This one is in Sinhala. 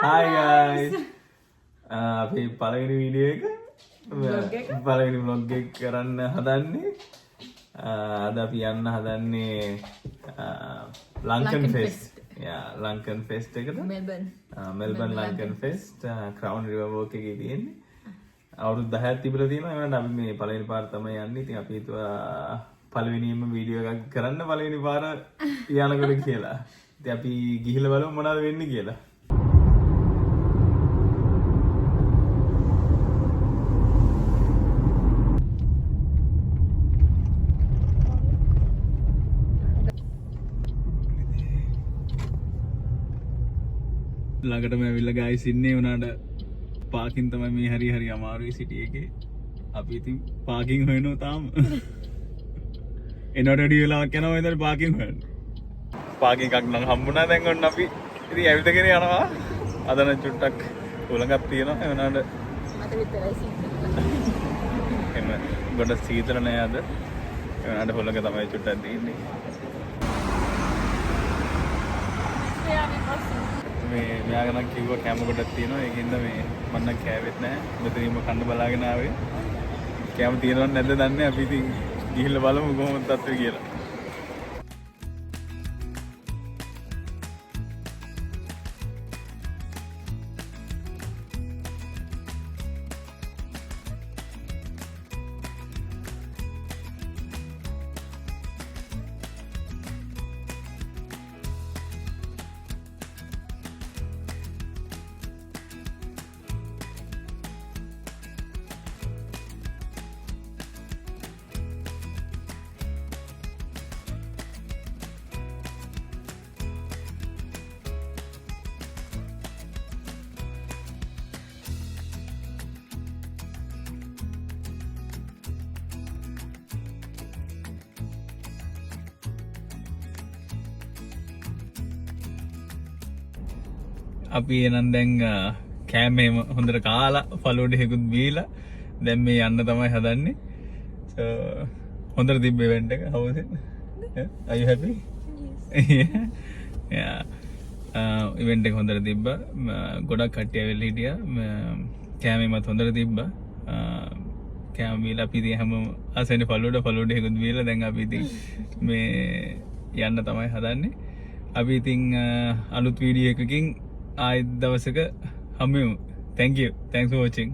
Hi guys. අපි පළවෙනි වීඩියෝ එක පළවෙනි vlog එක කරන්න හදන්නේ. අද අපි යන්න හදන්නේ ලංකන් ෆෙස්ට්. ලංකන් ෆෙස්ට් එකට. Melbourne Lankan fest crown river walk එකේ තියෙන්නේ. අවුරුදු 10ක් තිබිලා තියෙනවා. ඒකට අපි මේ පළවෙනි පාර තමයි යන්නේ. ඉතින් අපි හිතුවා පළවෙනිම වීඩියෝ එකක් කරන්න පළවෙනි පාර යනකොට කියලා. ඉතින් අපි ගිහිල්ලා බලමු මොනවද වෙන්නේ කියලා. ළඟටම ඇවිල්ලා ගායිස් ඉන්නේ උනාට පාකින් තමයි මේ හරි අමාරුයි සිටි එකේ. අපි ඉතින් පාකින් හොයනවා තාම. එනකොට වැඩි වෙලාවක් යනවා ඉතින් පාකින් හොයන්න. පාකින් එකක් නම් හම්බුණා දැන් ඔන්න අපි ඉතින් ඇවිදගෙන යනවා. අද නම් චුට්ටක් උලඟක් තියෙනවා. ඒ වුණාට මට විතරයි සීතල. එන්න ගොඩ සීතල නෑ අද. ඒ වුණාට හොලඟ තමයි චුට්ටක් තියෙන්නේ. මේ මෙයාගෙන කිව්වා කැම ගොඩක් තියෙනවා ඒකින්ද මේ මම නම් කෑවෙත් නැහැ මෙතනින්ම කන්න බලාගෙන ආවේ කැම තියෙනවද නැද්ද දන්නේ නැහැ අපි ඉතින් ගිහිල්ලා බලමු කොහොමද තත්ත්වය කියලා අපි එනන් දැන් කෑම එහෙම හොඳට කාලා ෆලුඩ එකකුත් බීලා දැන් මේ යන්න තමයි හදන්නේ. හොඳට තිබ්බ ඉවෙන්ට් එක. How was it? Are you happy? Yeah. Event එක හොඳට තිබ්බා. ගොඩක් කට්ටිය ඇවිල්ලා හිටියා. කෑමෙමත් හොඳට තිබ්බා. කෑම බීලා අපි ඉතින් හැම ආසෙන්නේ ෆලුඩ එකකුත් බීලා දැන් අපි ඉතින් මේ යන්න තමයි හදන්නේ. අපි ඉතින් අලුත් වීඩියෝ එකකින් ආයෙත් දවසක හම්බෙමු. Thank you. Thanks for watching.